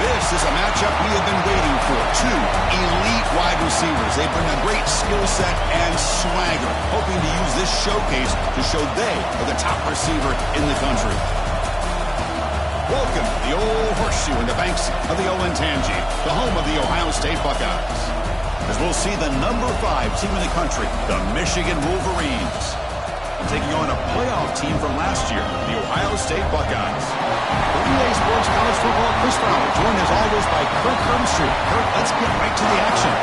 This is a matchup we have been waiting for. Two elite wide receivers. They bring a great skill set and swagger, hoping to use this showcase to show they are the top receiver in the country. Welcome to the Old Horseshoe in the banks of the Olentangy, the home of the Ohio State Buckeyes. As we'll see the number 5 team in the country, the Michigan Wolverines, taking on a playoff team from last year, the Ohio State Buckeyes. For EA Sports College Football, Chris Fowler, joined as always by Kirk Herbstreit. Kirk, let's get right to the action.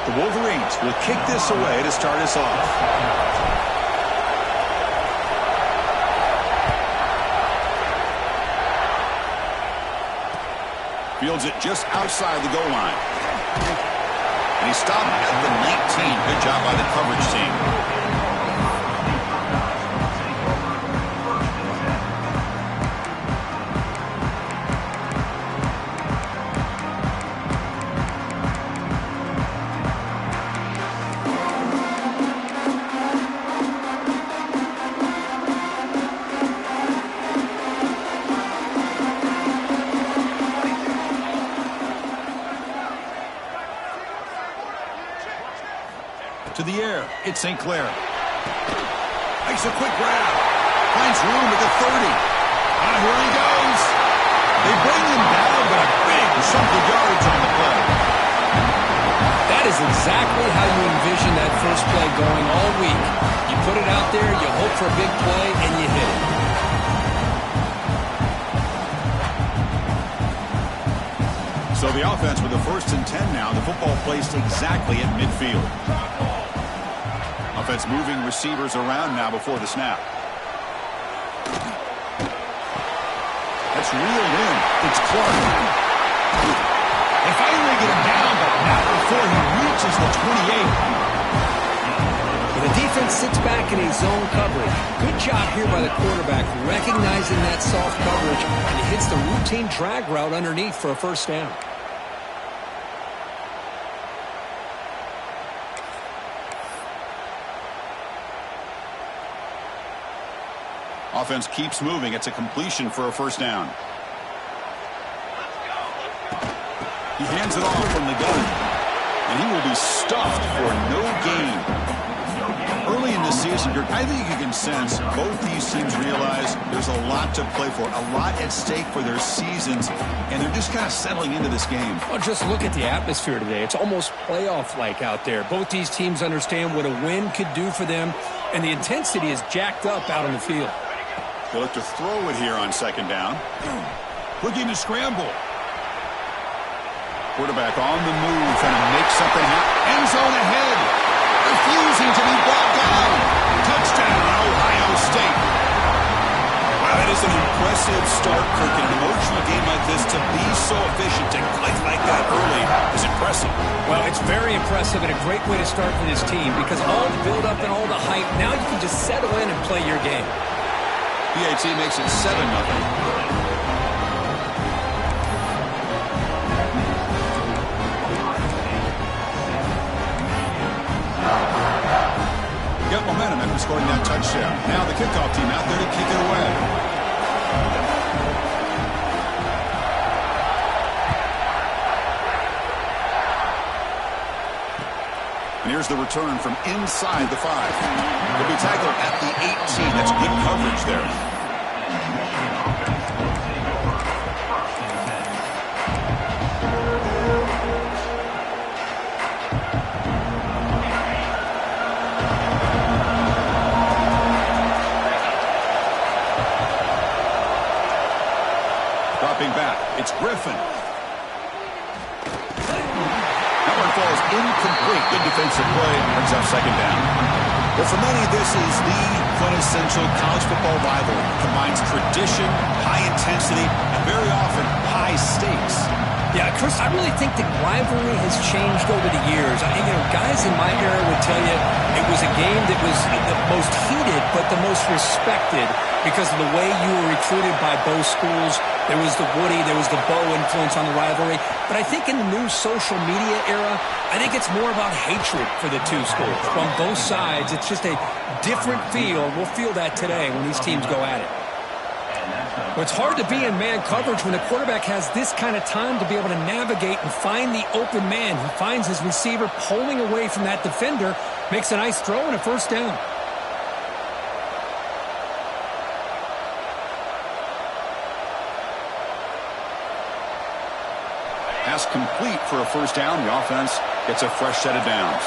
The Wolverines will kick this away to start us off. Fields it just outside the goal line. And he stopped at the 19. Good job by the coverage team. To the air, it's St. Clair. Makes a quick grab. Finds room at the 30. Here he goes. They bring him down, but a big chunk of yards on the play. That is exactly how you envision that first play going all week. You put it out there, you hope for a big play, and you hit it. So the offense with the 1st and 10 now. The football placed exactly at midfield. Offense moving receivers around now before the snap. That's reeled in. It's Clark. They finally get him down, but not before he reaches the 28. And the defense sits back in a zone coverage. Good job here by the quarterback, recognizing that soft coverage, and he hits the routine drag route underneath for a first down. Offense keeps moving. It's a completion for a first down. He hands it off from the gun, and he will be stuffed for no gain. Early in the season, I think you can sense both these teams realize there's a lot to play for, a lot at stake for their seasons, and they're just kind of settling into this game. Well, just look at the atmosphere today. It's almost playoff-like out there. Both these teams understand what a win could do for them, and the intensity is jacked up out on the field. They look to throw it here on second down. Looking to scramble. Quarterback on the move, trying to make something happen. End zone ahead. Refusing to be brought down. Touchdown, Ohio State. Wow, that is an impressive start, Kirk. In an emotional game like this, to be so efficient, to click like that early is impressive. Well, it's very impressive and a great way to start for this team because all the build-up and all the hype, now you can just settle in and play your game. PAT makes it 7-0. Got momentum after scoring that touchdown. Now the kickoff team out there to kick it away. And here's the return from inside the 5. He'll be tackled at the 18. That's good coverage there. Dropping back, it's Griffin. That one falls incomplete. Good defensive play, brings up second down. Well, for many, this is the quintessential college football rivalry. It combines tradition, high intensity, and very often high stakes. Yeah, Chris, I really think the rivalry has changed over the years. Guys in my era would tell you it was a game that was the most heated but the most respected because of the way you were recruited by both schools. There was the Woody, there was the Bo influence on the rivalry. But I think in the new social media era, I think it's more about hatred for the two schools. From both sides, it's just a different feel. We'll feel that today when these teams go at it. Well, it's hard to be in man coverage when the quarterback has this kind of time to be able to navigate and find the open man. He finds his receiver pulling away from that defender, makes a nice throw and a first down. Pass complete for a first down. The offense gets a fresh set of downs.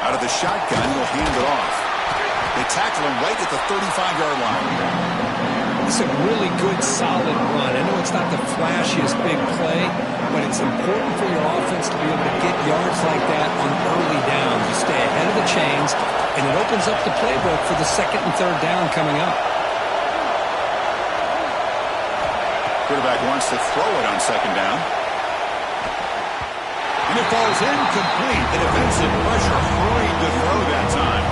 Out of the shotgun, he'll hand it off. They tackle him right at the 35-yard line. It's a really good, solid run. I know it's not the flashiest big play, but it's important for your offense to be able to get yards like that on early downs. You stay ahead of the chains, and it opens up the playbook for the second and third down coming up. Quarterback wants to throw it on second down. And it falls incomplete. The defensive pressure hurried to throw that time.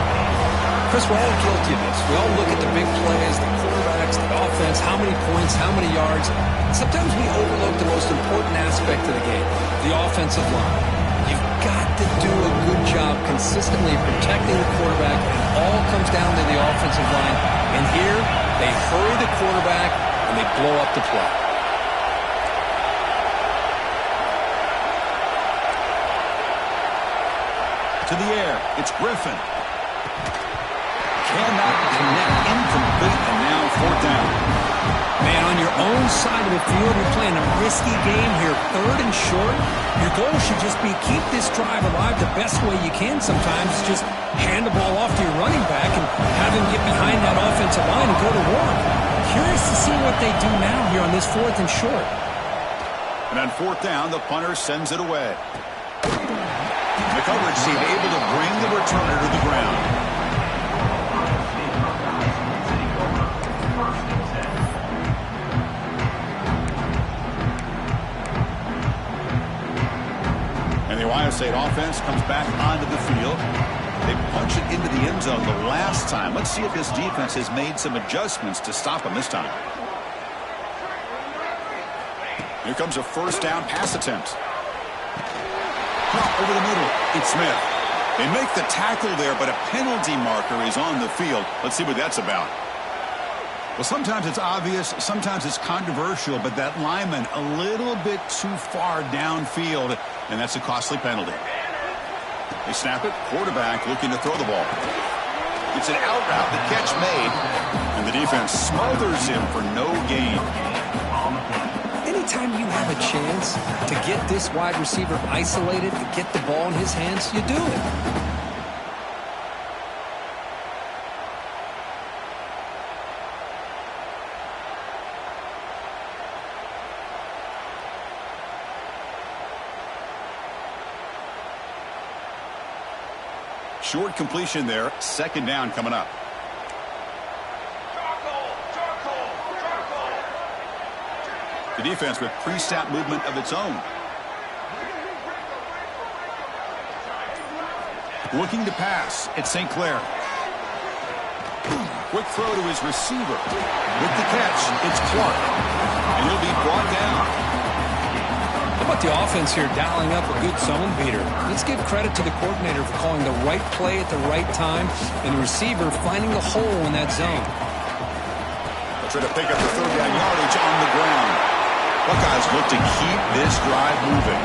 Chris, we're all guilty of this. We all look at the big plays, the quarterbacks, the offense, how many points, how many yards. Sometimes we overlook the most important aspect of the game, the offensive line. You've got to do a good job consistently protecting the quarterback, and it all comes down to the offensive line. And here, they hurry the quarterback, and they blow up the play. To the air, it's Griffin. Cannot connect, incomplete, and now fourth down. Man, on your own side of the field, you're playing a risky game here, third and short. Your goal should just be keep this drive alive the best way you can sometimes. Just hand the ball off to your running back and have him get behind that offensive line and go to work. Curious to see what they do now here on this fourth and short. And on fourth down, the punter sends it away. The coverage team able to bring the returner to the ground. And the Ohio State offense comes back onto the field. They punch it into the end zone the last time. Let's see if this defense has made some adjustments to stop them this time. Here comes a first down pass attempt. Over the middle. It's Smith. They make the tackle there, but a penalty marker is on the field. Let's see what that's about. Well, sometimes it's obvious, sometimes it's controversial, but that lineman a little bit too far downfield, and that's a costly penalty. They snap it. Quarterback looking to throw the ball. It's an out route. The catch made, and the defense smothers him for no gain. Anytime you have a chance to get this wide receiver isolated, to get the ball in his hands, you do it. Short completion there. Second down coming up. The defense with pre-snap movement of its own. Looking to pass. It's St. Clair. Quick throw to his receiver. With the catch, it's Clark. And he'll be brought down. How about the offense here dialing up a good zone beater? Let's give credit to the coordinator for calling the right play at the right time and the receiver finding the hole in that zone. They'll try to pick up the third down yardage on the ground. Buckeyes look to keep this drive moving.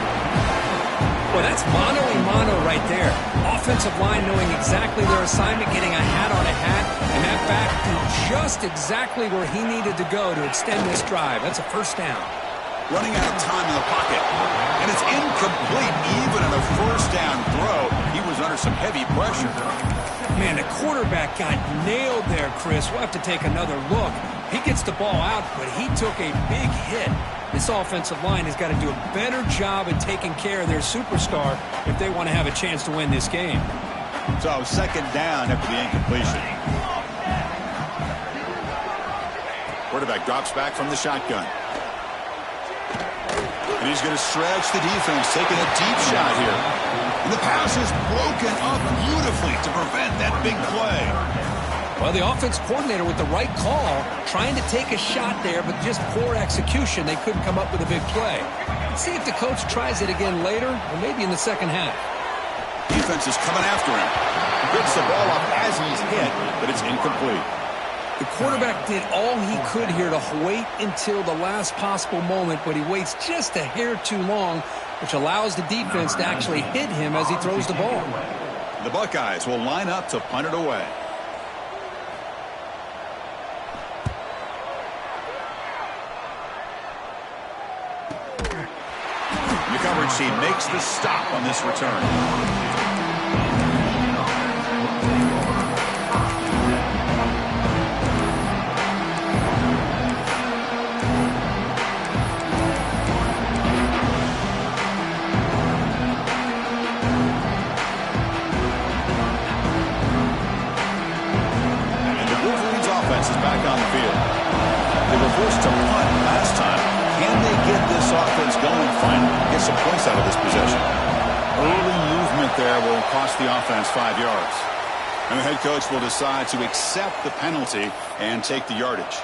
Well, that's mano-a-mano right there. Offensive line knowing exactly their assignment, getting a hat on a hat, and that back threw just exactly where he needed to go to extend this drive. That's a first down. Running out of time in the pocket. And it's incomplete even on a first down throw. He was under some heavy pressure. Man, the quarterback got nailed there, Chris. We'll have to take another look. He gets the ball out, but he took a big hit. This offensive line has got to do a better job at taking care of their superstar if they want to have a chance to win this game. So second down after the incompletion. Quarterback drops back from the shotgun. And he's going to stretch the defense, taking a deep shot here. And the pass is broken up beautifully to prevent that big play. Well, the offense coordinator with the right call, trying to take a shot there, but just poor execution. They couldn't come up with a big play. Let's see if the coach tries it again later, or maybe in the second half. Defense is coming after him. Gets the ball up as he's hit, but it's incomplete. The quarterback did all he could here to wait until the last possible moment, but he waits just a hair too long, which allows the defense to actually hit him as he throws the ball. The Buckeyes will line up to punt it away. The coverage team makes the stop on this return. Is back on the field. They were forced to punt last time. Can they get this offense going finally? Get some points out of this possession. Early movement there will cost the offense 5 yards. And the head coach will decide to accept the penalty and take the yardage.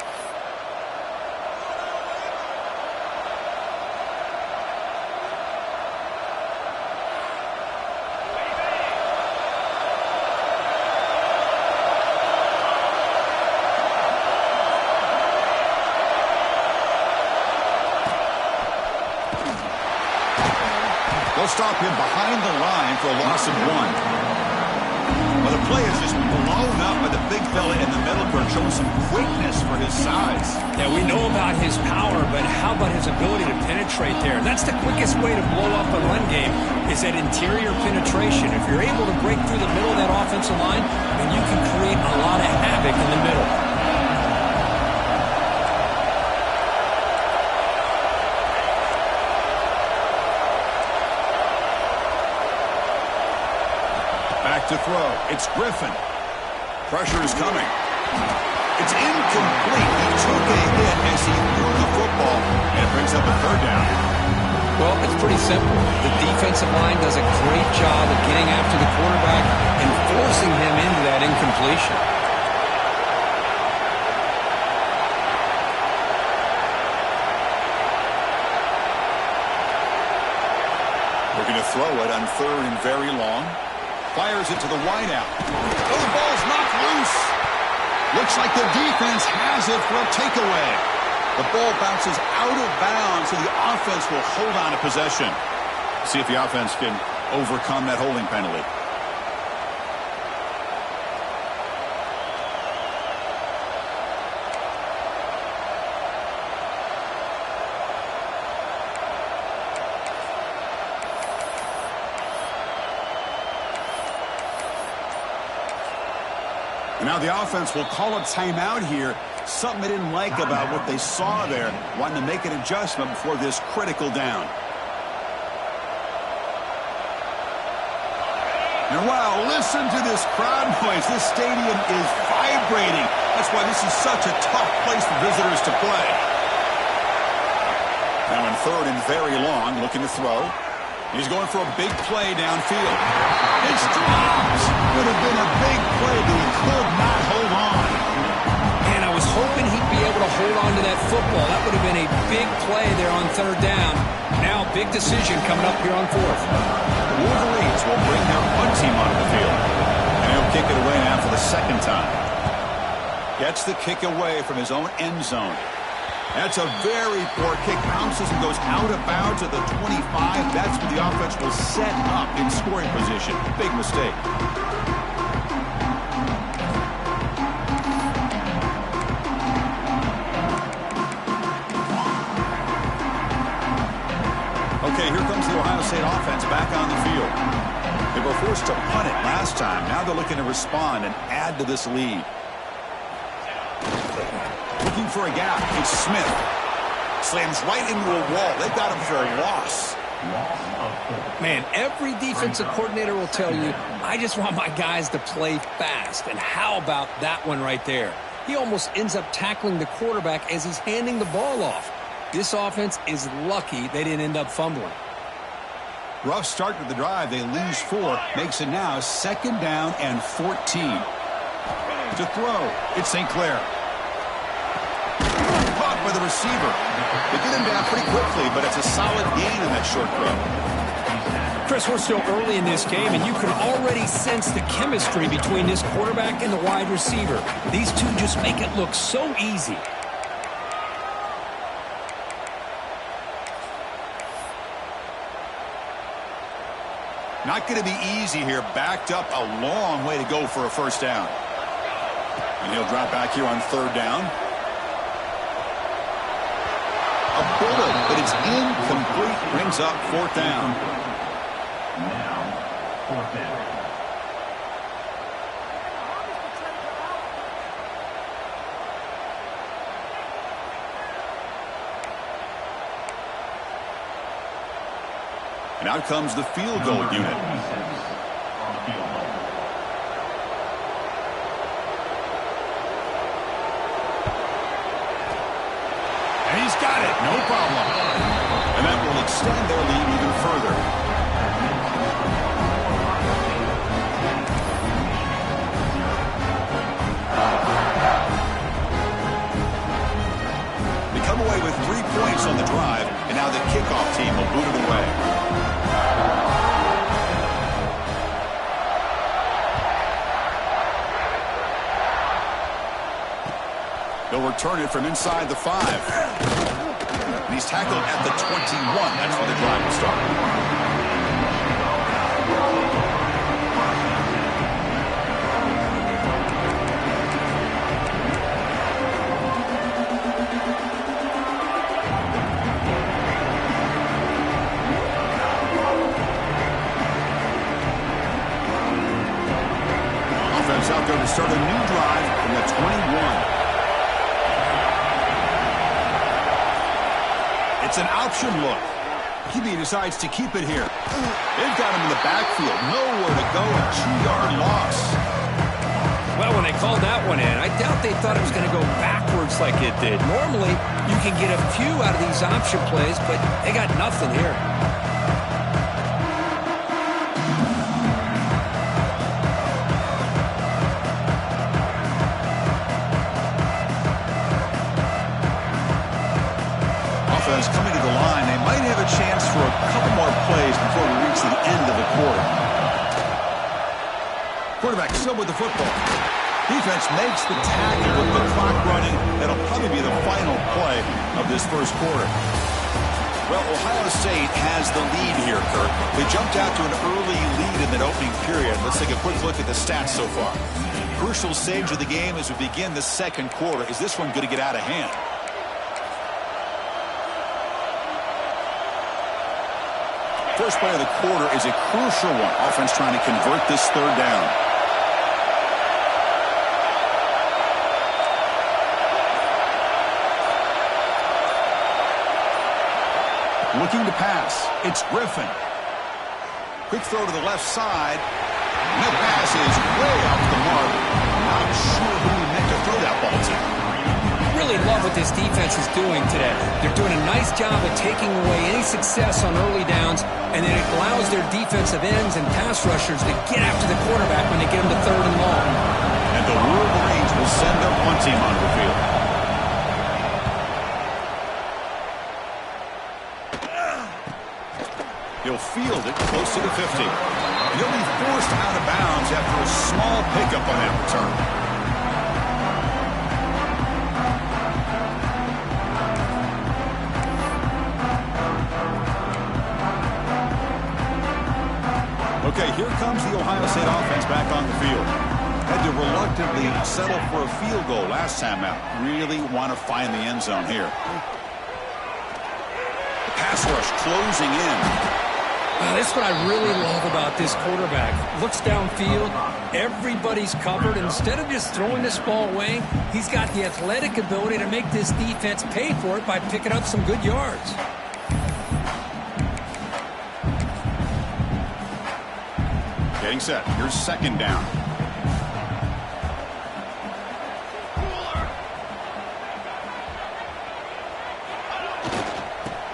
They'll stop him behind the line for a loss of 1. Well, the play is just blown up by the big fella in the middle, showing some quickness for his size. Yeah, we know about his power, but how about his ability to penetrate there? That's the quickest way to blow up a run game, is that interior penetration. If you're able to break through the middle of that offensive line, then you can create a lot of havoc in the middle. To throw. It's Griffin. Pressure is coming. It's incomplete. He took a hit as he threw the football, and it brings up a third down. Well, it's pretty simple. The defensive line does a great job of getting after the quarterback and forcing him into that incompletion. Looking to throw it on 3rd and very long. Fires it to the wideout. Oh, the ball's knocked loose. Looks like the defense has it for a takeaway. The ball bounces out of bounds, so the offense will hold on to possession. See if the offense can overcome that holding penalty. Now the offense will call a timeout here. Something they didn't like about what they saw there. Wanting to make an adjustment before this critical down. And wow, listen to this crowd noise. This stadium is vibrating. That's why this is such a tough place for visitors to play. Now in 3rd and very long, looking to throw. He's going for a big play downfield. It's dropped. Would have been a big play, but he could not hold on. And I was hoping he'd be able to hold on to that football. That would have been a big play there on 3rd down. Now, big decision coming up here on 4th. The Wolverines will bring their punt team onto the field. And he'll kick it away now for the 2nd time. Gets the kick away from his own end zone. That's a very poor kick. Bounces and goes out of bounds at the 25. That's where the offense will set up in scoring position. Big mistake. Okay, here comes the Ohio State offense back on the field. They were forced to punt it last time. Now they're looking to respond and add to this lead. Looking for a gap. It's Smith. Slams right into a wall. They've got him for a loss. Man, every defensive coordinator will tell you, I just want my guys to play fast. And how about that one right there? He almost ends up tackling the quarterback as he's handing the ball off. This offense is lucky they didn't end up fumbling. Rough start to the drive. They lose 4. Makes it now 2nd down and 14. To throw, it's St. Clair. Caught by the receiver. They get him down pretty quickly, but it's a solid gain in that short throw. Chris, we're still early in this game, and you can already sense the chemistry between this quarterback and the wide receiver. These two just make it look so easy. Not going to be easy here. Backed up a long way to go for a 1st down. And he'll drop back here on 3rd down. A bullet, but it's incomplete. Brings up 4th down. Now, 4th down. And out comes the field goal unit. And he's got it. No problem. And that will extend their lead even further. They come away with 3 points on the drive, and now the kickoff team will boot it away. They'll return it from inside the 5. And he's tackled at the 21. That's where the drive will start. Offense out there to start a new drive from the 21. It's an option look. QB decides to keep it here. They've got him in the backfield. Nowhere to go. A 2-yard loss. Well, when they called that one in, I doubt they thought it was going to go backwards like it did. Normally, you can get a few out of these option plays, but they got nothing here. Offense coming to the line. They might have a chance for a couple more plays before we reach the end of the quarter. Quarterback still with the football. Defense makes the tackle with the clock running. That'll probably be the final play of this first quarter. Well, Ohio State has the lead here, Kurt. They jumped out to an early lead in that opening period. Let's take a quick look at the stats so far. Crucial stage of the game as we begin the second quarter. Is this one going to get out of hand? First play of the quarter is a crucial one. Offense trying to convert this third down. Looking to pass. It's Griffin. Quick throw to the left side. And that pass is way off the mark. Not sure who he meant to throw that ball to. Really love what this defense is doing today. They're doing a nice job of taking away any success on early downs, and then it allows their defensive ends and pass rushers to get after the quarterback when they get him to third and long. And the Wolverines will send their punt team onto the field. He'll field it close to the 50. And he'll be forced out of bounds after a small pickup on that return. Okay, here comes the Ohio State offense back on the field. Had to reluctantly settle for a field goal last time out. Really want to find the end zone here. The pass rush closing in. That's what I really love about this quarterback. Looks downfield, everybody's covered. Instead of just throwing this ball away, he's got the athletic ability to make this defense pay for it by picking up some good yards. Getting set. Here's second down.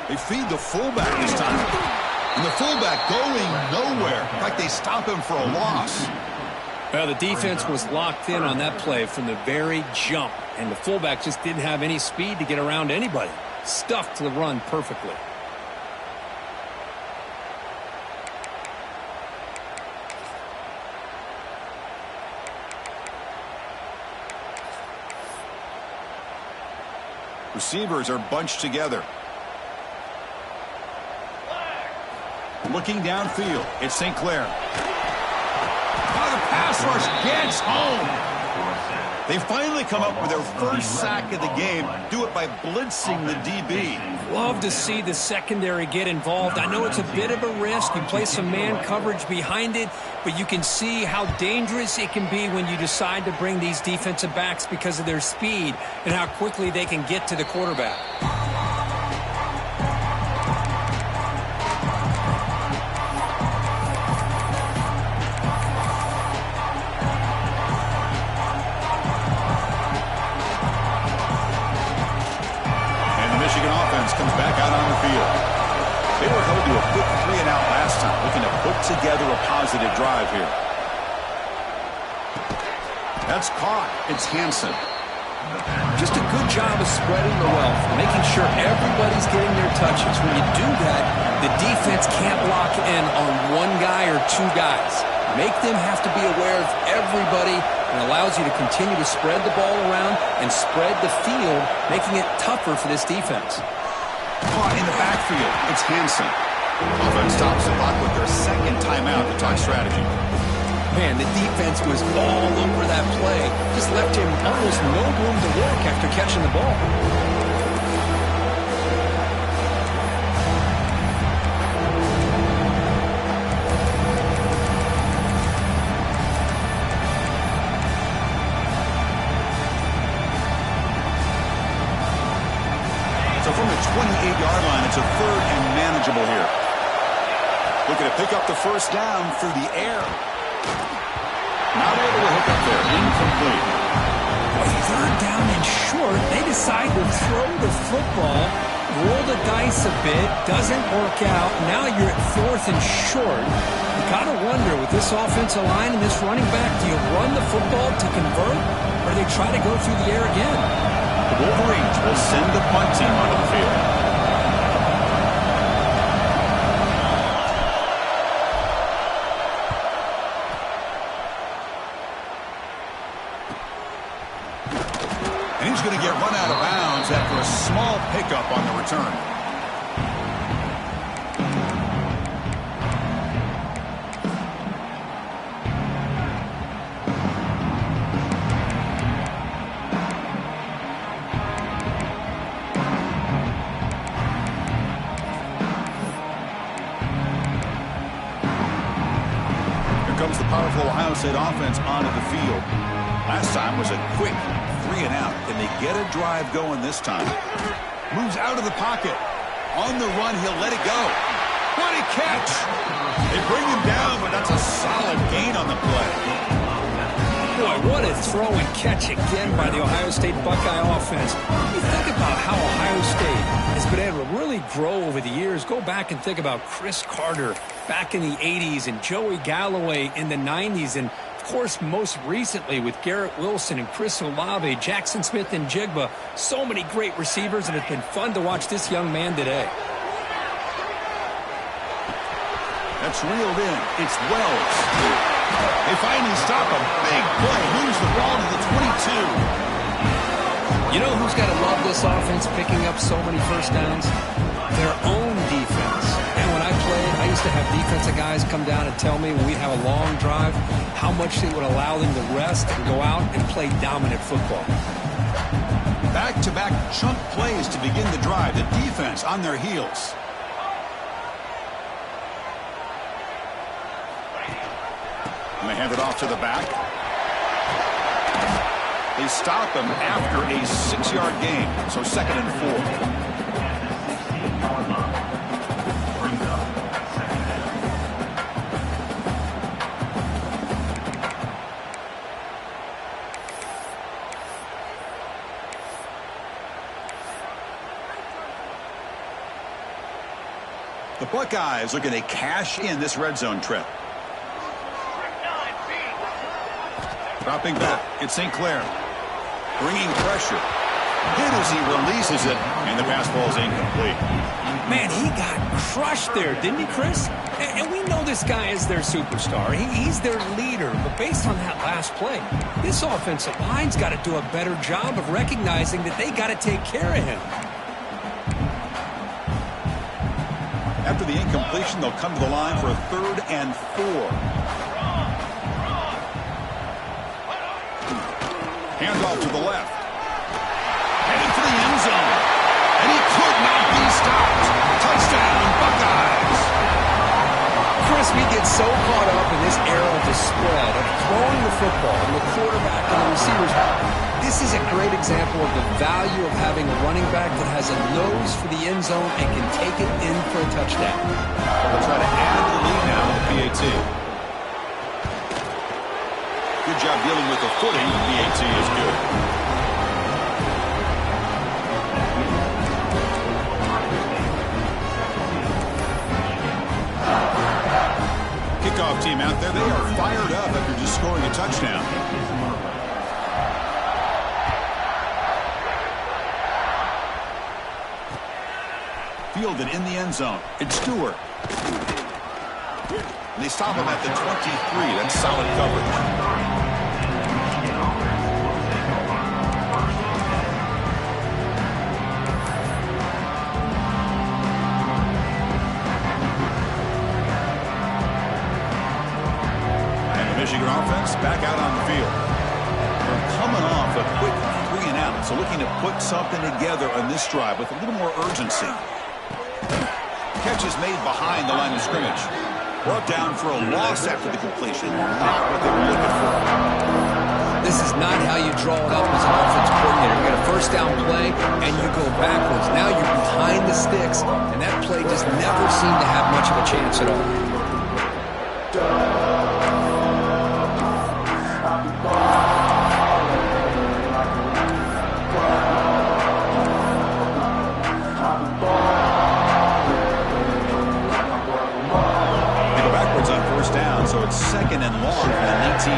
They feed the fullback this time. And the fullback going nowhere. In fact, they stop him for a loss. Well, the defense was locked in on that play from the very jump. And the fullback just didn't have any speed to get around anybody. Stuffed the run perfectly. Receivers are bunched together. Looking downfield, it's St. Clair. Oh, the pass rush gets home. They finally come up with their first sack of the game. Do it by blitzing the DB. Love to see the secondary get involved. I know it's a bit of a risk. You play some man coverage behind it, but you can see how dangerous it can be when you decide to bring these defensive backs because of their speed and how quickly they can get to the quarterback. Comes back out on the field. They were held to a quick 3-and-out last time, looking to put together a positive drive here. That's caught. It's Hansen. Just a good job of spreading the wealth, making sure everybody's getting their touches. When you do that, the defense can't lock in on one guy or two guys. Make them have to be aware of everybody, and allows you to continue to spread the ball around and spread the field, making it tougher for this defense. Caught in the backfield. It's Hansen. Offense stops the clock with their second timeout to talk strategy. Man, the defense was all over that play. Just left him almost no room to work after catching the ball. So from the 28-yard line, it's a third and manageable here. Looking to pick up the first down through the air. Not able to hook up there. Incomplete. Third down and short. They decide to throw the football, roll the dice a bit, doesn't work out. Now you're at fourth and short. You got to wonder, with this offensive line and this running back, do you run the football to convert, or do they try to go through the air again? The Wolverines will send the punt team onto the field. And he's going to get run out of bounds after a small pickup on the return. Here comes the powerful Ohio State offense onto the field. Last time was a quick 3 and out. Can they get a drive going this time? Moves out of the pocket. On the run, he'll let it go. What a catch! They bring him down, but that's a solid gain on the play. Boy, what a throw and catch again by the Ohio State Buckeye offense. You think about how Ohio State has been able to really grow over the years. Go back and think about Chris Carter back in the 80s and Joey Galloway in the 90s, and of course, most recently with Garrett Wilson and Chris Olave, Jackson Smith and Jigba. So many great receivers, and it's been fun to watch this young man today. That's reeled in. It's Wells. They finally stop him. Big play. Moves the ball to the 22. You know who's got to love this offense picking up so many first downs? Their own defense. And when I played, I used to have defensive guys come down and tell me when we'd have a long drive how much it would allow them to rest and go out and play dominant football. Back-to-back chunk plays to begin the drive. The defense on their heels. And they hand it off to the back. They stop him after a 6-yard gain. So 2nd and 4. The Buckeyes looking to cash in this red zone trip. Dropping back, it's St. Clair. Bringing pressure. Hit as he releases it, and the pass ball is incomplete. Man, he got crushed there, didn't he, Chris? And we know this guy is their superstar. He's their leader. But based on that last play, this offensive line's got to do a better job of recognizing that they got to take care of him. After the incompletion, they'll come to the line for a 3rd and 4. Handoff to the left. Headed for the end zone. And he could not be stopped. Touchdown, Buckeyes. Chris, we get so caught up in this era of the spread, of throwing the football, and the quarterback and the receivers. This is a great example of the value of having a running back that has a nose for the end zone and can take it in for a touchdown. They'll try to add to the lead now with the PAT. Good job dealing with the footing. The PAT is good. Kickoff team out there. They are fired up after just scoring a touchdown. Fielded in the end zone. It's Stewart. And they stop him at the 23. That's solid coverage. Michigan offense back out on the field. They're coming off a quick 3 and out, so looking to put something together on this drive with a little more urgency. Catch is made behind the line of scrimmage. Brought down for a loss after the completion. Not what they were looking for. This is not how you draw it up as an offense coordinator. You get a first down play, and you go backwards. Now you're behind the sticks, and that play just never seemed to have much of a chance at all. and long from the 19.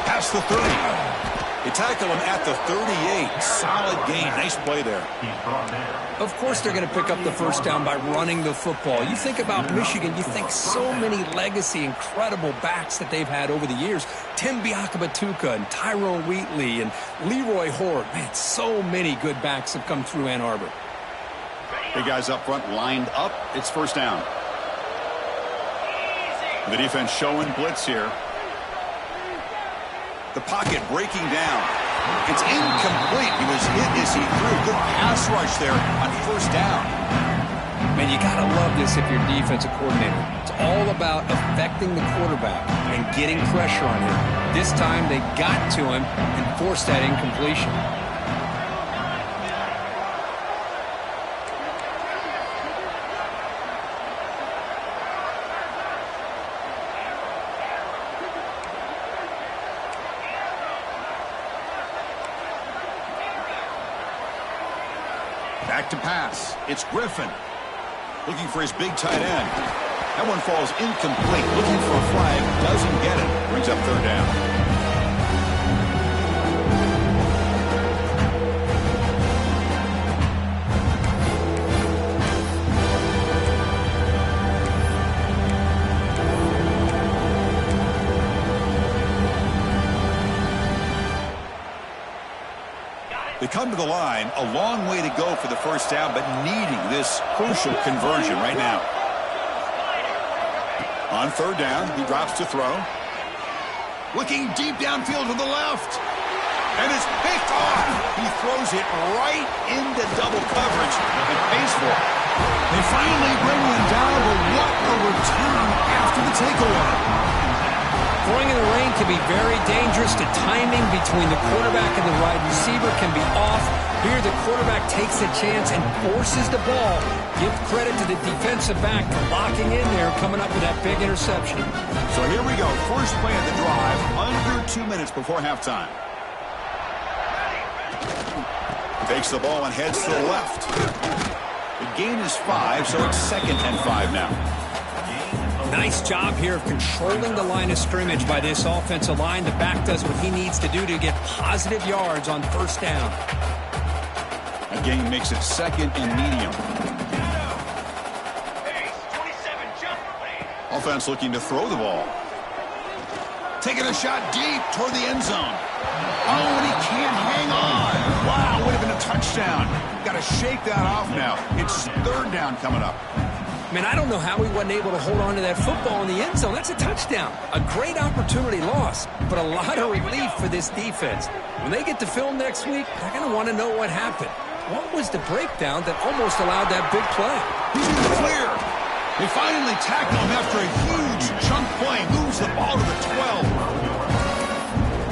Past the 30. They tackle him at the 38. Solid gain. Nice play there. Of course they're going to pick up the first down by running the football. You think about Michigan, you think so many legacy, incredible backs that they've had over the years. Tim Biakabatuka and Tyrone Wheatley and Leroy Horde. Man, so many good backs have come through Ann Arbor. Big guys up front lined up. It's first down. The defense showing blitz here. The pocket breaking down. It's incomplete. He was hit as he threw. Good pass rush there on first down. Man, you got to love this if you're a defensive coordinator. It's all about affecting the quarterback and getting pressure on him. This time they got to him and forced that incompletion. Back to pass. It's Griffin. Looking for his big tight end. That one falls incomplete. Looking for a flag. Doesn't get it. Brings up third down. They come to the line, a long way to go for the first down, but needing this crucial conversion right now. On third down, he drops to throw. Looking deep downfield to the left. And it's picked off. He throws it right into double coverage and pays for it. They finally bring him down, but what a return after the takeaway. Throwing in the rain can be very dangerous. The timing between the quarterback and the wide receiver can be off. Here the quarterback takes a chance and forces the ball. Give credit to the defensive back for locking in there, coming up with that big interception. So here we go. First play of the drive, under 2 minutes before halftime. Takes the ball and heads to the left. The gain is 5, so it's 2nd and 5 now. Nice job here of controlling the line of scrimmage by this offensive line. The back does what he needs to do to get positive yards on first down. That gain makes it 2nd and medium. Offense looking to throw the ball. Taking a shot deep toward the end zone. Oh, and he can't hang on. Wow, would have been a touchdown. Got to shake that off now. It's third down coming up. Man, I don't know how he wasn't able to hold on to that football in the end zone. That's a touchdown. A great opportunity lost, but a lot of relief for this defense. When they get to film next week, they're going to want to know what happened. What was the breakdown that almost allowed that big play? He's in the clear. They finally tackle him after a huge chunk play. Moves the ball to the 12.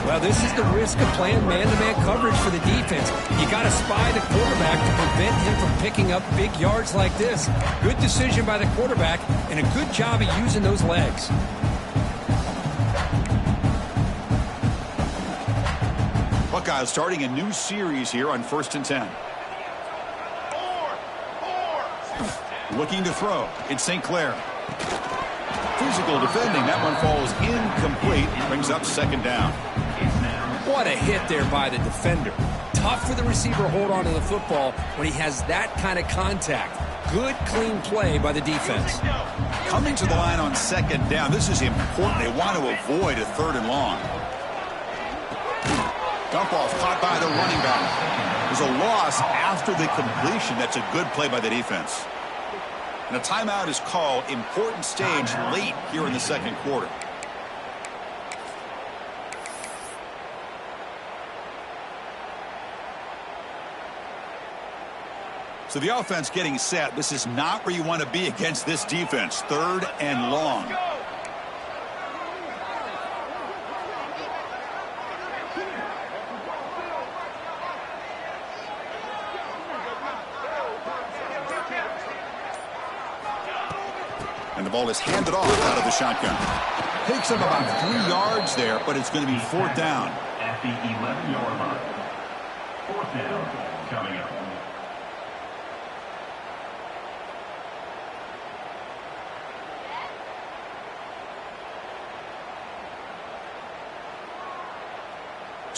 Well, this is the risk of playing man-to-man coverage for the defense. You got to spy the quarterback to prevent him from picking up big yards like this. Good decision by the quarterback, and a good job of using those legs. Buckeyes starting a new series here on 1st and 10. Looking to throw. It's St. Clair. Physical defending. That one falls incomplete. Brings up 2nd down. What a hit there by the defender. Tough for the receiver to hold on to the football when he has that kind of contact. Good, clean play by the defense. Coming to the line on 2nd down. This is important. They want to avoid a 3rd and long. Dump off caught by the running back. There's a loss after the completion. That's a good play by the defense. And a timeout is called. Important stage late here in the 2nd quarter. So the offense getting set. This is not where you want to be against this defense. 3rd and long. And the ball is handed off out of the shotgun. Takes him about 3 yards there, but it's going to be 4th down. At the 11-yard line. 4th down coming up.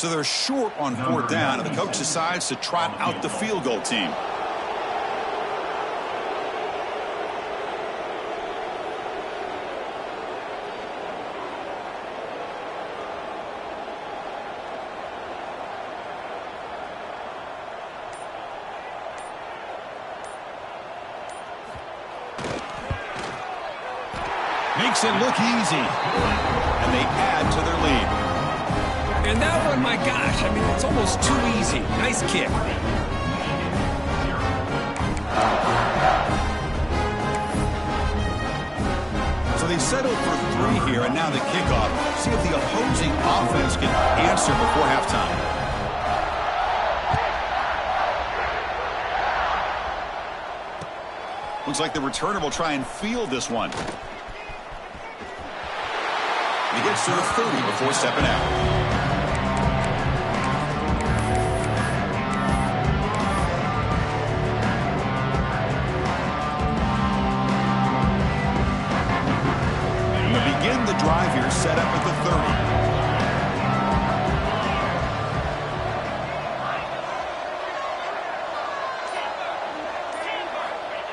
So they're short on 4th down, and the coach decides to trot out the field goal team. Makes it look easy. And they add to their lead. And that one, my gosh, I mean, it's almost too easy. Nice kick. So they settle for 3 here, and now the kickoff. See if the opposing offense can answer before halftime. Looks like the returner will try and field this one. He gets to the 30 before stepping out. Begin the drive here, set up at the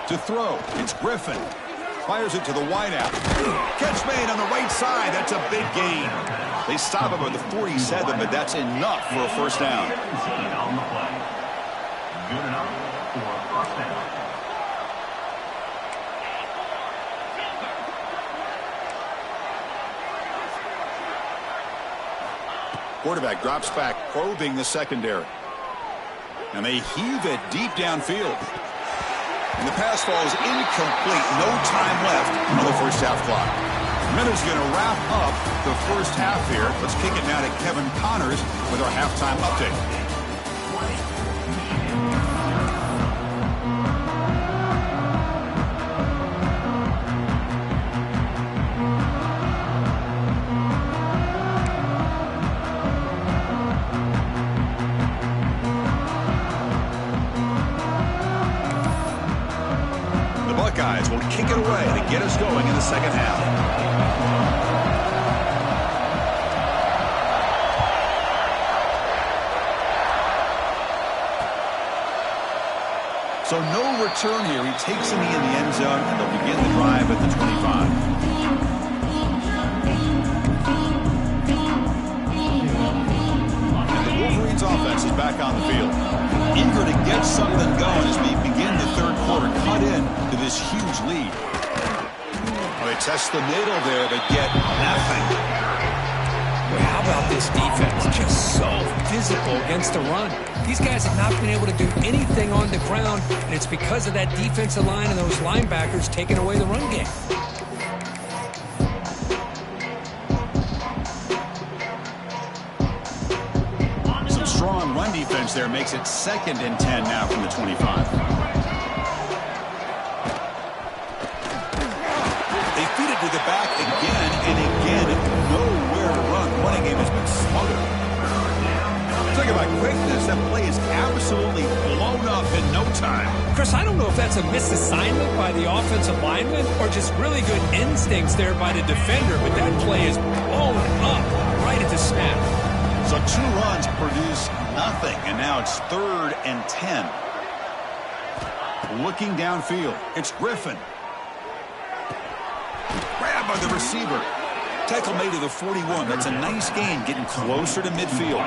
30. To throw, it's Griffin. Fires it to the wideout. Catch made on the right side. That's a big gain. They stop him at the 47, but that's enough for a first down. Good enough for a first down. Quarterback drops back, probing the secondary. And they heave it deep downfield. And the pass falls incomplete. No time left on the first half clock. Minute's going to wrap up the first half here. Let's kick it now to Kevin Connors with our halftime update. Buckeyes will kick it away to get us going in the second half. So no return here. He takes the knee in the end zone, and they'll begin the drive at the 25. And the Wolverines offense is back on the field. Eager to get something going as we begin the third quarter, cut in to this huge lead. Well, they test the middle there, but get nothing. Well, how about this defense? Just so physical against the run. These guys have not been able to do anything on the ground, and it's because of that defensive line and those linebackers taking away the run game. Strong run defense there makes it 2nd and 10 now from the 25. They feed it to the back again and again. Nowhere to run. The running game has been smothered. Talk about quickness. That play is absolutely blown up in no time. Chris, I don't know if that's a misassignment by the offensive lineman or just really good instincts there by the defender, but that play is blown up right at the snap. So 2 runs produce nothing, and now it's 3rd and 10. Looking downfield, it's Griffin. Grab by the receiver. Tackle made to the 41. That's a nice gain, getting closer to midfield.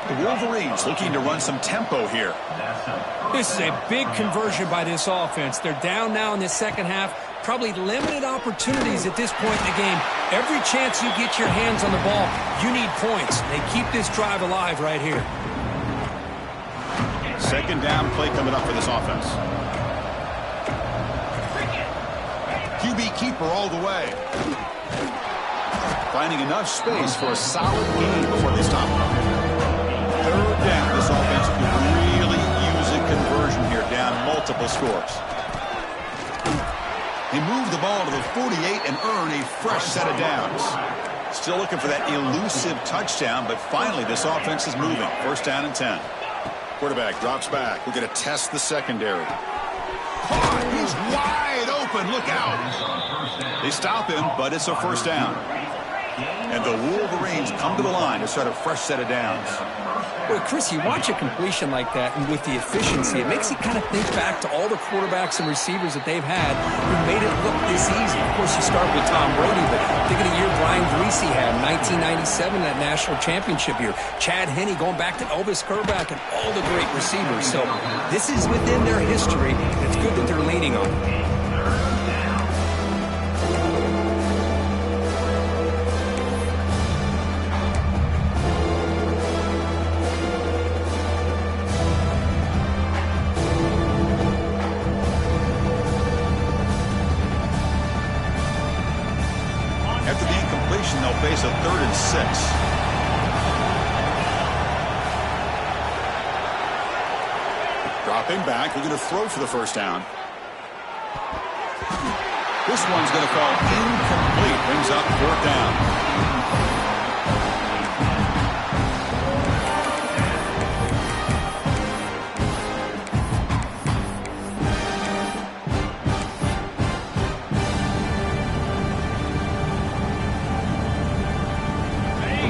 The Wolverines looking to run some tempo here. This is a big conversion by this offense. They're down now in the second half. Probably limited opportunities at this point in the game. Every chance you get your hands on the ball, you need points. They keep this drive alive right here. 2nd down play coming up for this offense. QB keeper all the way. Finding enough space for a solid gain before they stop him. 3rd down. This offense could really use a conversion here, down multiple scores. They move the ball to the 48 and earn a fresh set of downs. Still looking for that elusive touchdown, but finally this offense is moving. 1st down and 10. Quarterback drops back. We're going to test the secondary. He's wide open. Look out. They stop him, but it's a 1st down. And the Wolverines come to the line to start a fresh set of downs. Well, Chris, you watch a completion like that, and with the efficiency, it makes you kind of think back to all the quarterbacks and receivers that they've had who made it look this easy. Of course, you start with Tom Brady, but think of the year Brian Greasy had in 1997, that national championship year. Chad Henne going back to Elvis Kerback and all the great receivers. So this is within their history, and it's good that they're leaning on it. After the incompletion, they'll face a 3rd and 6. Dropping back, we're going to throw for the first down. This one's going to fall incomplete. Brings up 4th down.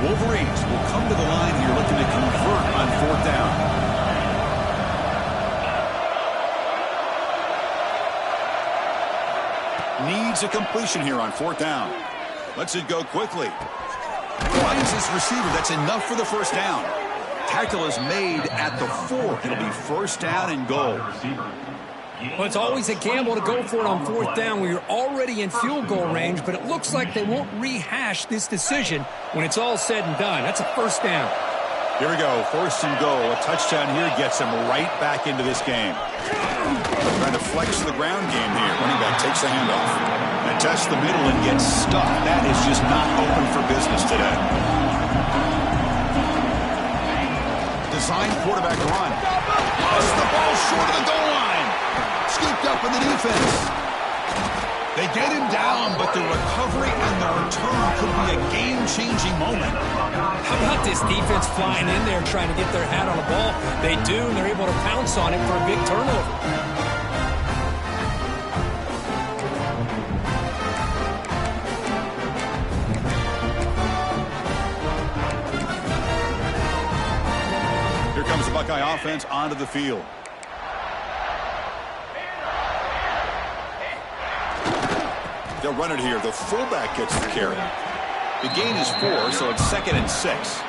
Wolverines will come to the line here looking to convert on 4th down. Needs a completion here on 4th down. Lets it go quickly. Finds his receiver. That's enough for the first down. Tackle is made at the 4. It'll be first down and goal. Well, it's always a gamble to go for it on 4th down when you're already in field goal range, but it looks like they won't rehash this decision when it's all said and done. That's a first down. Here we go, 1st and goal. A touchdown here gets them right back into this game. Trying to flex the ground game here. Running back takes the handoff and tests the middle and gets stuck. That is just not open for business today. Design quarterback run. Plus the ball short of the goal line. Scooped up in the defense. They get him down, but the recovery and the return could be a game-changing moment. How about this defense flying in there trying to get their hat on the ball? They do, and they're able to pounce on it for a big turnover. Here comes the Buckeye offense onto the field. They'll run it here. The fullback gets the carry. The gain is 4, so it's 2nd and 6.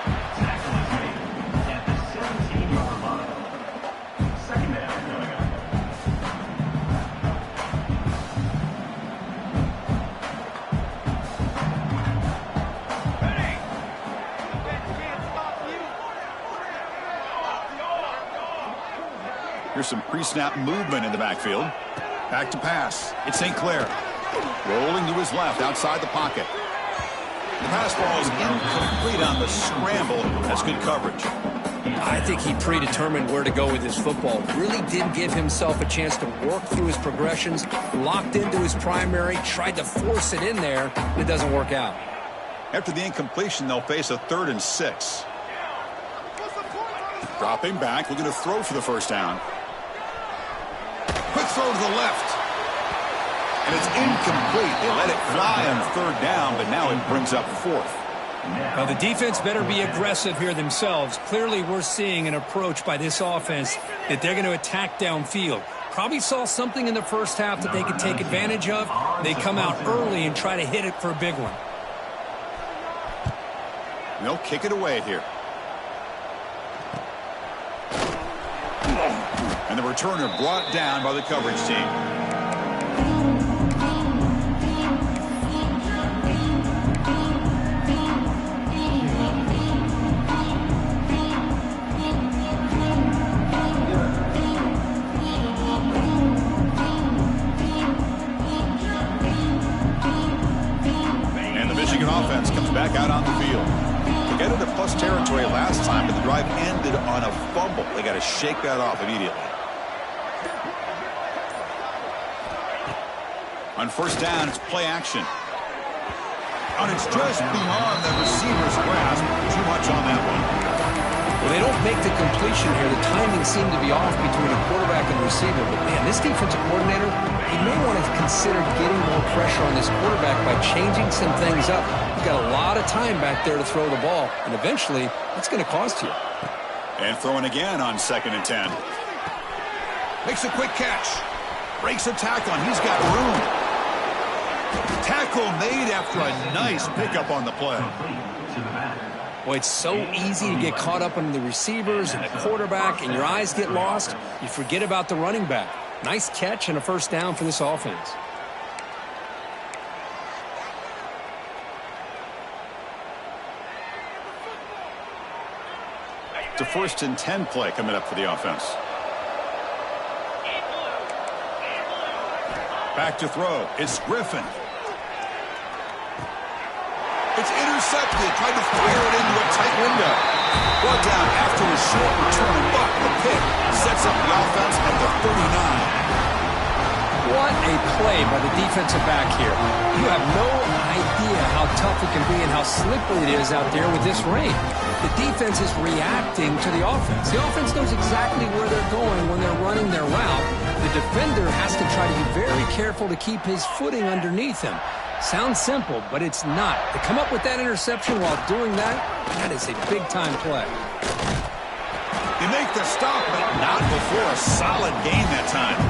Here's some pre-snap movement in the backfield. Back to pass. It's St. Clair. Rolling to his left outside the pocket. The pass ball is incomplete on the scramble. That's good coverage. I think he predetermined where to go with his football. Really did give himself a chance to work through his progressions, locked into his primary, tried to force it in there, and it doesn't work out. After the incompletion, they'll face a 3rd and 6. Dropping back, we're going to throw for the first down. Quick throw to the left. And it's incomplete. They let it fly on 3rd down, but now it brings up 4th. Now, the defense better be aggressive here themselves. Clearly, we're seeing an approach by this offense that they're going to attack downfield. Probably saw something in the first half that they could take advantage of. They come out early and try to hit it for a big one. And they'll kick it away here. And the returner brought down by the coverage team. And the Michigan offense comes back out on the field. They got into plus territory last time, but the drive ended on a fumble. They got to shake that off immediately. On first down, it's play action. And it's just beyond the receiver's grasp. Too much on that one. Well, they don't make the completion here. The timing seemed to be off between a quarterback and receiver. But, man, this defensive coordinator, he may want to consider getting more pressure on this quarterback by changing some things up. He's got a lot of time back there to throw the ball, and eventually that's going to cost you. And throwing again on 2nd and 10. Makes a quick catch. Breaks a tackle, and he's got room. Tackle made after a nice pickup on the play. Boy, it's so easy to get caught up on the receivers and the quarterback, and your eyes get lost. You forget about the running back. Nice catch and a first down for this offense. It's a 1st and 10 play coming up for the offense. Back to throw. It's Griffin. It's intercepted. Tried to fire it into a tight window. Brought down after a short return, but the pick sets up the offense at the 39. What a play by the defensive back here. You have no idea how tough it can be and how slippery it is out there with this rain. The defense is reacting to the offense. The offense knows exactly where they're going when they're running their route. The defender has to try to be very careful to keep his footing underneath him. Sounds simple, but it's not. To come up with that interception while doing that, that is a big-time play. They make the stop, but not before a solid gain that time.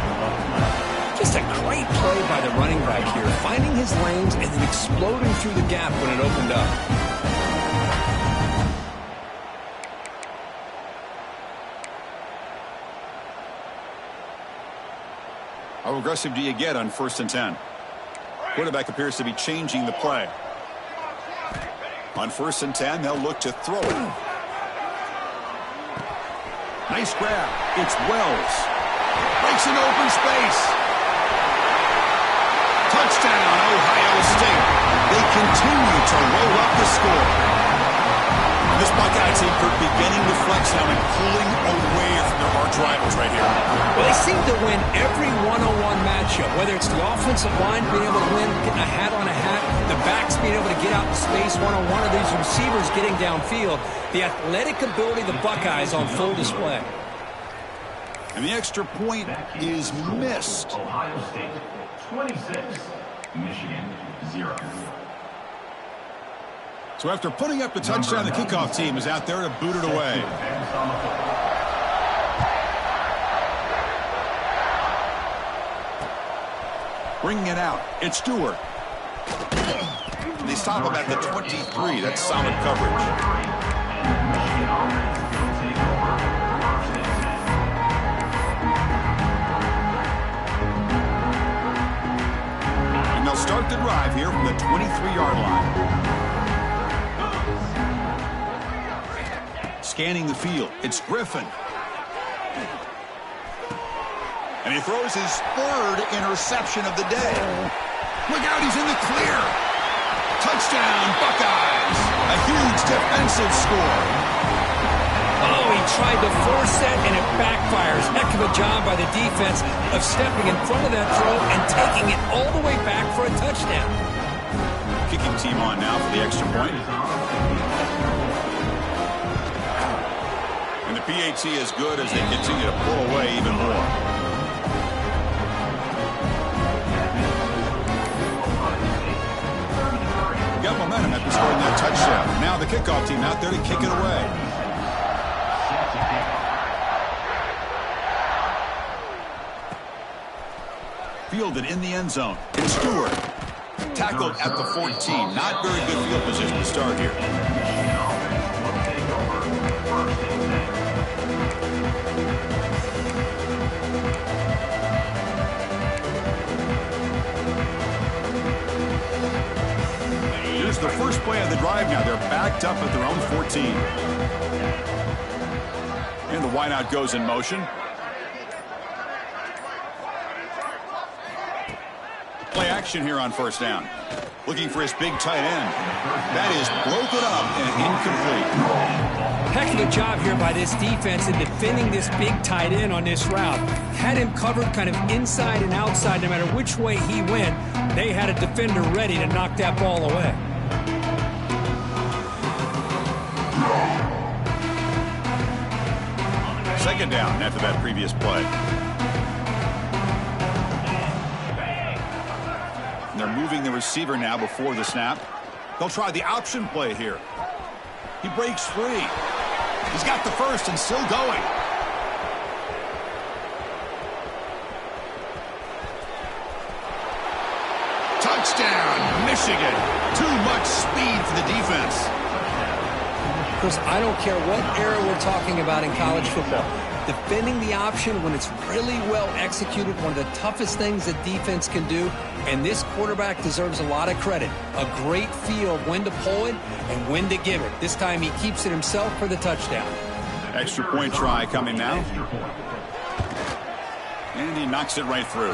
Just a great play by the running back here, finding his lanes and then exploding through the gap when it opened up. How aggressive do you get on 1st and 10? Quarterback appears to be changing the play. On 1st and 10, they'll look to throw it. Nice grab. It's Wells. Breaks an open space. Touchdown, Ohio State. They continue to roll up the score. This Buckeye team beginning to flex now and pulling away from their arch rivals right here. Well, they seem to win every one-on-one matchup, whether it's the offensive line being able to win, getting a hat on a hat, the backs being able to get out in space one-on-one, or these receivers getting downfield. The athletic ability of the Buckeyes on full display. And the extra point is missed. Ohio State 26, Michigan 0. So after putting up the touchdown, the kickoff team is out there to boot it away. Bringing it out, it's Stewart. And they stop him at the 23. That's solid coverage. And they'll start the drive here from the 23-yard line. Scanning the field, it's Griffin. And he throws his 3rd interception of the day. Look out, he's in the clear. Touchdown, Buckeyes. A huge defensive score. Oh, he tried to force that, and it backfires. Heck of a job by the defense of stepping in front of that throw and taking it all the way back for a touchdown. Kicking team on now for the extra point. And the PAT is good as they continue to pull away even more. Got momentum after scoring that touchdown. Now the kickoff team out there to kick it away. Fielded in the end zone. And Stewart tackled at the 14. Not very good field position to start here. Here's the first play of the drive now. They're backed up at their own 14. And the wideout goes in motion. Play action here on 1st down. Looking for his big tight end. That is broken up and incomplete. Heck of a job here by this defense in defending this big tight end on this route. Had him covered kind of inside and outside no matter which way he went. They had a defender ready to knock that ball away. second down after that previous play. And they're moving the receiver now before the snap. They'll try the option play here. He breaks free. He's got the first and still going. Touchdown, Michigan. Too much speed for the defense. Chris, I don't care what era we're talking about in college football. Defending the option when it's really well executed, one of the toughest things that defense can do, and this quarterback deserves a lot of credit. A great feel of when to pull it and when to give it. This time he keeps it himself for the touchdown. Extra point try coming now. And he knocks it right through.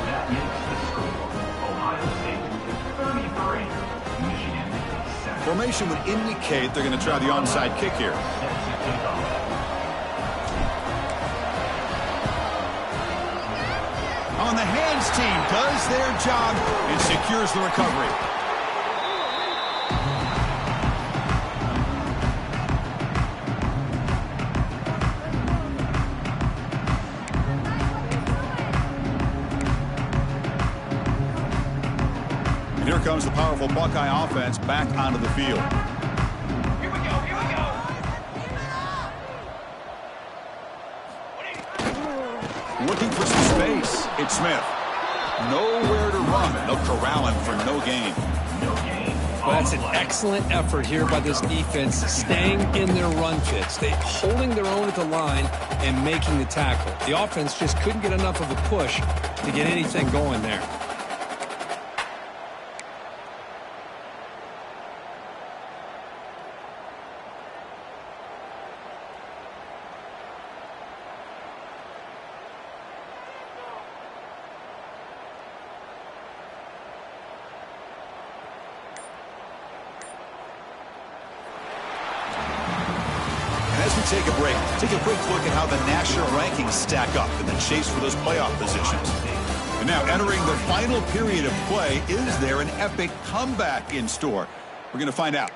That makes the score Ohio State 33, Michigan 7. Formation would indicate they're going to try the onside kick here. On the hands team does their job and secures the recovery. And here comes the powerful Buckeye offense back onto the field. Here we go, here we go. Looking for some space. It's Smith. Nowhere to run. They'll corral him for no gain. Well, that's an excellent effort here by this defense, staying in their run fits. They holding their own at the line and making the tackle. The offense just couldn't get enough of a push to get anything going there. As we take a break, take a quick look at how the national rankings stack up in the chase for those playoff positions. And now entering the final period of play, is there an epic comeback in store? We're going to find out.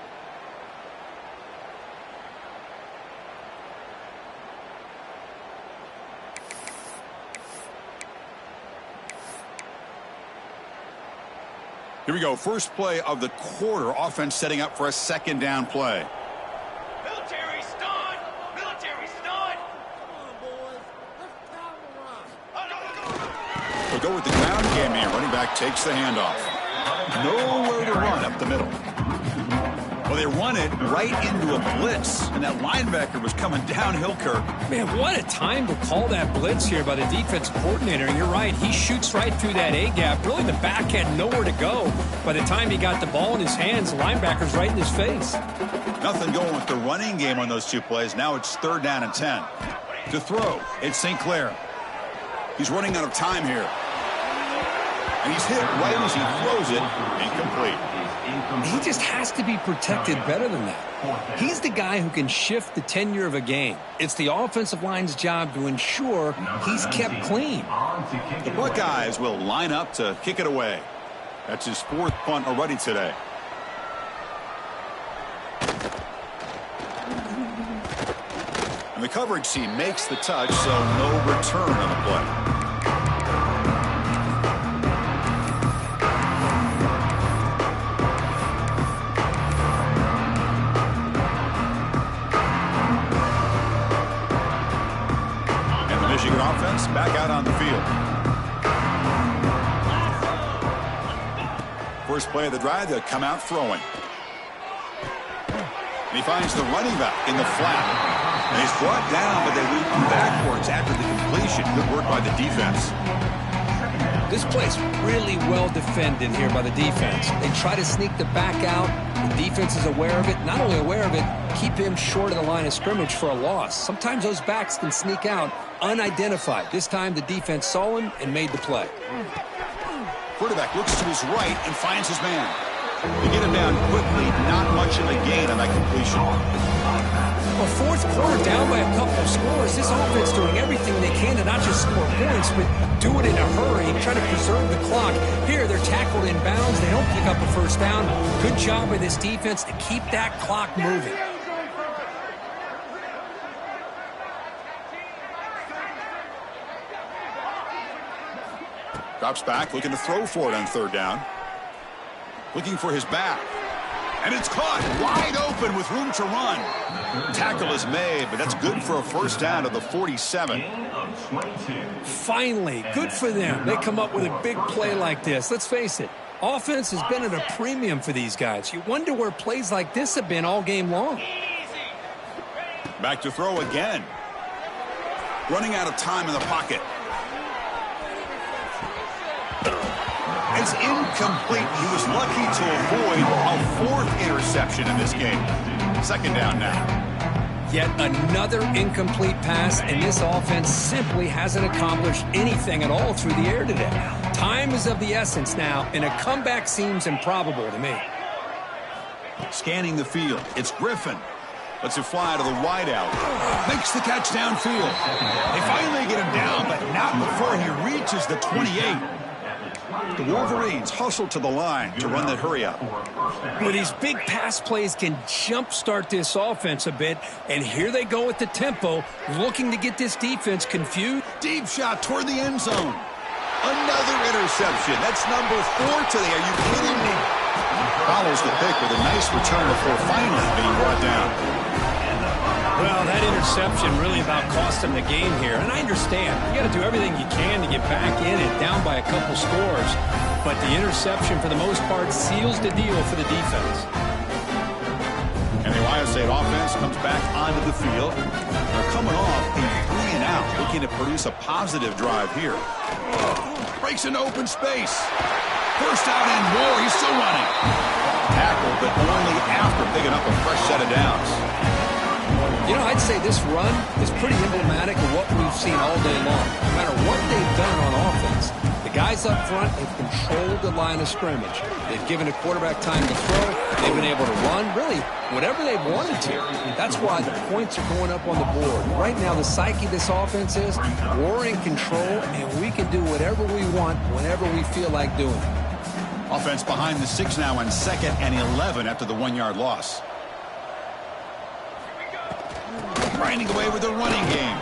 Here we go. First play of the quarter. Offense setting up for a second down play. Military stun! Military stun! They'll go with the ground game here. Running back takes the handoff. Nowhere to run up the middle. Well, they run it right into a blitz, and that linebacker was coming downhill, Kirk. Man, what a time to call that blitz here by the defense coordinator. And you're right, he shoots right through that A-gap. Really, the back had nowhere to go. By the time he got the ball in his hands, the linebacker's right in his face. Nothing going with the running game on those two plays. Now it's 3rd down and 10. To throw, it's St. Clair. He's running out of time here. And he's hit right as he throws it. Incomplete. He just has to be protected better than that. He's the guy who can shift the tenure of a game. It's the offensive line's job to ensure he's kept clean. The Buckeyes will line up to kick it away. That's his 4th punt already today. And the coverage team makes the touch, so no return on the play. Michigan offense back out on the field. First play of the drive, they'll come out throwing. And he finds the running back in the flat. And he's brought down, but they loop him backwards after the completion. Good work by the defense. This play's really well defended here by the defense. They try to sneak the back out. The defense is aware of it. Not only aware of it, keep him short of the line of scrimmage for a loss. Sometimes those backs can sneak out unidentified. This time the defense saw him and made the play. Quarterback looks to his right and finds his man. They get him down quickly. Not much of a gain on that completion. Well, 4th quarter down by a couple of scores. This offense doing everything they can to not just score points, but do it in a hurry and try to preserve the clock. Here, they're tackled in bounds. They don't pick up a first down. Good job by this defense to keep that clock moving. Drops back, looking to throw for it on third down. Looking for his back. And it's caught wide open with room to run. Tackle is made, but that's good for a first down at the 47. Finally, good for them. They come up with a big play like this. Let's face it, offense has been at a premium for these guys. You wonder where plays like this have been all game long. Back to throw again. Running out of time in the pocket. It's incomplete. He was lucky to avoid a fourth interception in this game. Second down now. Yet another incomplete pass, and this offense simply hasn't accomplished anything at all through the air today. Time is of the essence now, and a comeback seems improbable to me. Scanning the field. It's Griffin. Lets it fly to the wideout. Makes the catch downfield. They finally get him down, but not before he reaches the 28. The Wolverines hustle to the line to run the hurry up. Well, these big pass plays can jumpstart this offense a bit, and here they go with the tempo, looking to get this defense confused. Deep shot toward the end zone. Another interception. That's number 4 today. Are you kidding me? Follows the pick with a nice return before finally being brought down. Well, that interception really about cost them the game here. And I understand. You got to do everything you can to get back in and down by a couple scores. But the interception, for the most part, seals the deal for the defense. And the Ohio State offense comes back onto the field. They're coming off a 3-and-out, looking to produce a positive drive here. Breaks into open space. First down and more. He's still running. Tackle, but only after picking up a fresh set of downs. You know, I'd say this run is pretty emblematic of what we've seen all day long. No matter what they've done on offense, the guys up front have controlled the line of scrimmage. They've given the quarterback time to throw. They've been able to run, really, whatever they've wanted to. That's why the points are going up on the board. Right now, the psyche of this offense is we're in control, and we can do whatever we want whenever we feel like doing it. Offense behind the 6 now on 2nd and 11 after the 1-yard loss. Grinding away with the running game.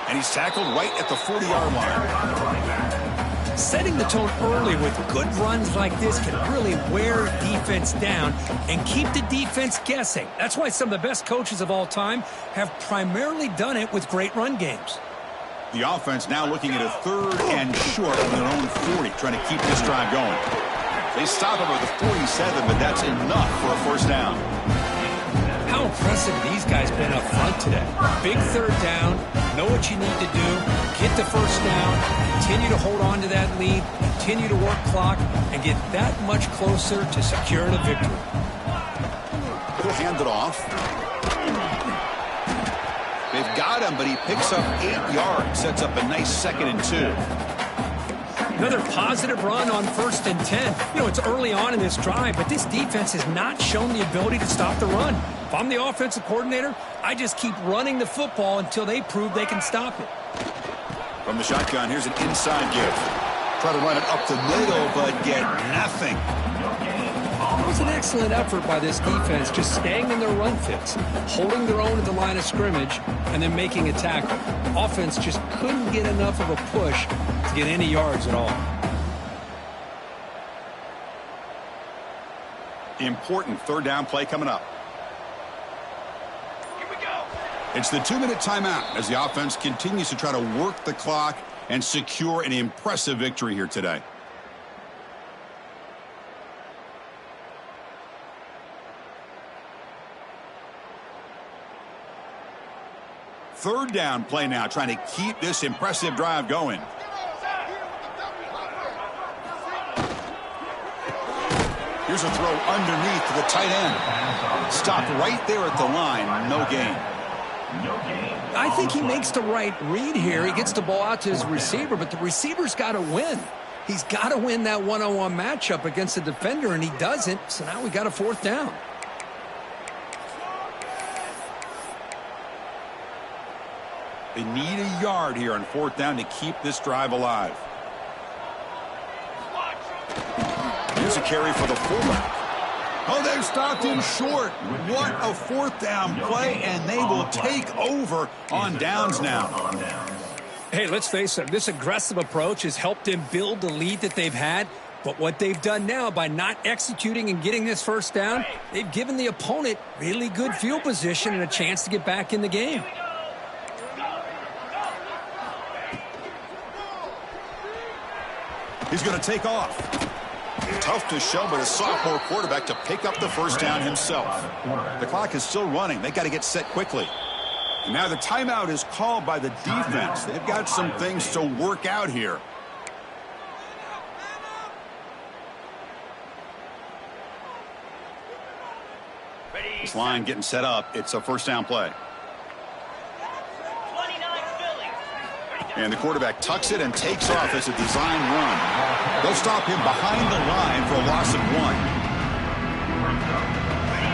And he's tackled right at the 40-yard line. Setting the tone early with good runs like this can really wear defense down and keep the defense guessing. That's why some of the best coaches of all time have primarily done it with great run games. The offense now looking at a 3rd and short on their own 40, trying to keep this drive going. They stop him at the 47, but that's enough for a first down. How impressive these guys been up front today. Big 3rd down, know what you need to do, get the first down, continue to hold on to that lead, continue to work clock, and get that much closer to securing a victory. He'll hand it off. They've got him, but he picks up 8 yards, sets up a nice 2nd and 2. Another positive run on 1st and 10. You know, it's early on in this drive, but this defense has not shown the ability to stop the run. If I'm the offensive coordinator, I just keep running the football until they prove they can stop it. From the shotgun, here's an inside give. Try to run it up the middle, but get nothing. It was an excellent effort by this defense, just staying in their run fits, holding their own at the line of scrimmage, and then making a tackle. Offense just couldn't get enough of a push to get any yards at all. Important 3rd down play coming up. Here we go. It's the 2-minute timeout as the offense continues to try to work the clock and secure an impressive victory here today. Third down play now, trying to keep this impressive drive going. Here's a throw underneath to the tight end. Stopped right there at the line. No gain. I think he makes the right read here. He gets the ball out to his receiver, but the receiver's got to win. He's got to win that one-on-one matchup against the defender, and he doesn't. So now we got a 4th down. They need a yard here on 4th down to keep this drive alive. Here's a carry for the fullback. Oh, they've stopped him short. What a 4th down play, and they will take over on downs now. Hey, let's face it, this aggressive approach has helped them build the lead that they've had. But what they've done now by not executing and getting this first down, they've given the opponent really good field position and a chance to get back in the game. He's going to take off. Tough to show, but a sophomore quarterback to pick up the first down himself. The clock is still running. They got to get set quickly. And now the timeout is called by the defense. They've got some things to work out here. This line getting set up. It's a first down play. 29 Philly. And the quarterback tucks it and takes off as a design run. They'll stop him behind the line for a loss of 1.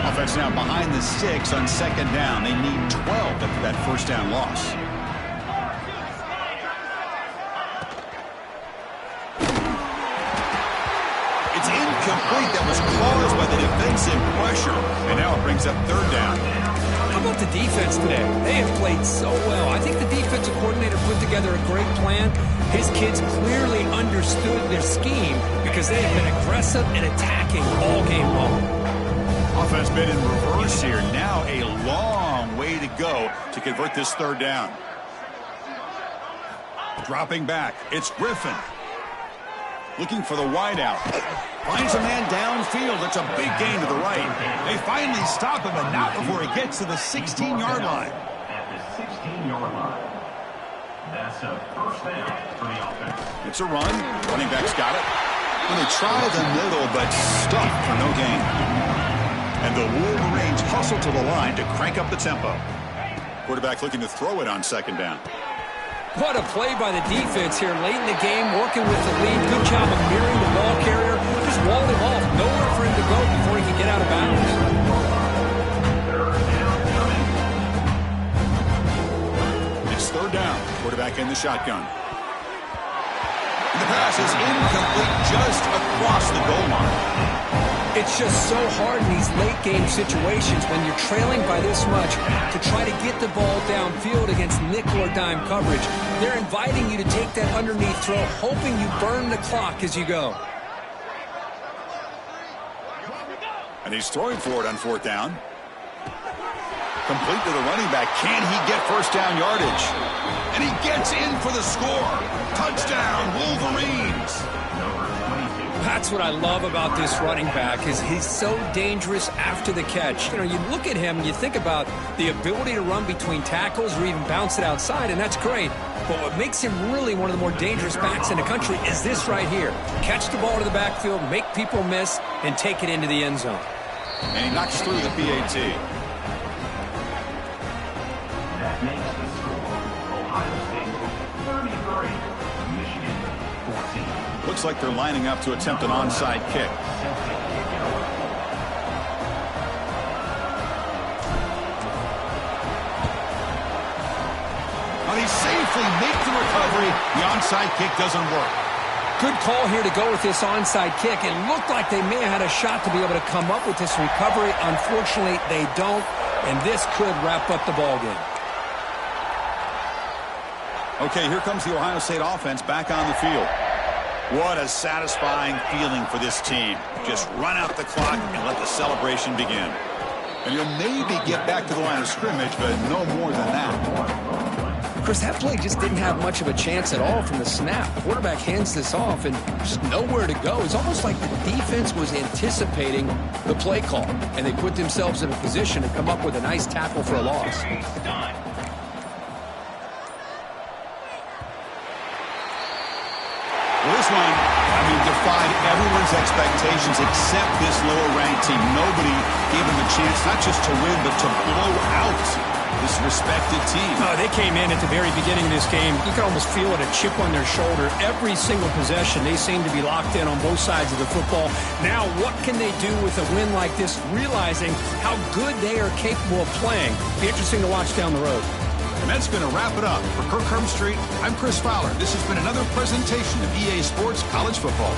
Offense now behind the 6 on second down. They need 12 after that first down loss. It's incomplete. That was caused by the defensive pressure. And now it brings up third down. How about the defense today? They have played so well. I think the defensive coordinator put together a great plan. His kids clearly understood their scheme because they have been aggressive and attacking all game long. Offense been in reverse here. Now a long way to go to convert this third down. Dropping back. It's Griffin. Looking for the wideout. Finds a man downfield. It's a big gain to the right. They finally stop him, but not before he gets to the 16-yard line. At the 16-yard line. That's a first down for the offense. It's a run. Running back's got it. And they try the middle, but stuffed for no gain. And the Wolverines hustle to the line to crank up the tempo. Quarterback looking to throw it on second down. What a play by the defense here late in the game, working with the lead. Good job of mirroring the ball carrier. Just walled him off. Nowhere for him to go before he could get out of bounds. It's third down. Quarterback in the shotgun. And the pass is incomplete just across the goal line. It's just so hard in these late game situations when you're trailing by this much to try to get the ball downfield against nickel or dime coverage. They're inviting you to take that underneath throw, hoping you burn the clock as you go. And he's throwing for it on fourth down. Complete to the running back. Can he get first down yardage? And he gets in for the score. Touchdown, Wolverines. That's what I love about this running back is he's so dangerous after the catch. You know, you look at him and you think about the ability to run between tackles or even bounce it outside, and that's great. But what makes him really one of the more dangerous backs in the country is this right here. Catch the ball to the backfield, make people miss, and take it into the end zone. And he knocks through the PAT. That makes the score Ohio State 33, Michigan 14. Looks like they're lining up to attempt an onside kick. But he safely makes the recovery. The onside kick doesn't work. Good call here to go with this onside kick. It looked like they may have had a shot to be able to come up with this recovery. Unfortunately, they don't, and this could wrap up the ball game. Okay, here comes the Ohio State offense back on the field. What a satisfying feeling for this team. Just run out the clock and let the celebration begin. And you'll maybe get back to the line of scrimmage, but no more than that. Chris, that play just didn't have much of a chance at all from the snap. The quarterback hands this off and just nowhere to go. It's almost like the defense was anticipating the play call, and they put themselves in a position to come up with a nice tackle for a loss. Well, this one, defied everyone's expectations except this lower-ranked team. Nobody gave them a chance not just to win, but to blow out this respected team. They came in at the very beginning of this game. You could almost feel it, a chip on their shoulder. Every single possession, they seem to be locked in on both sides of the football. Now, what can they do with a win like this, realizing how good they are capable of playing? Be interesting to watch down the road. And that's going to wrap it up. For Kirk Hermstreet, I'm Chris Fowler. This has been another presentation of EA Sports College Football.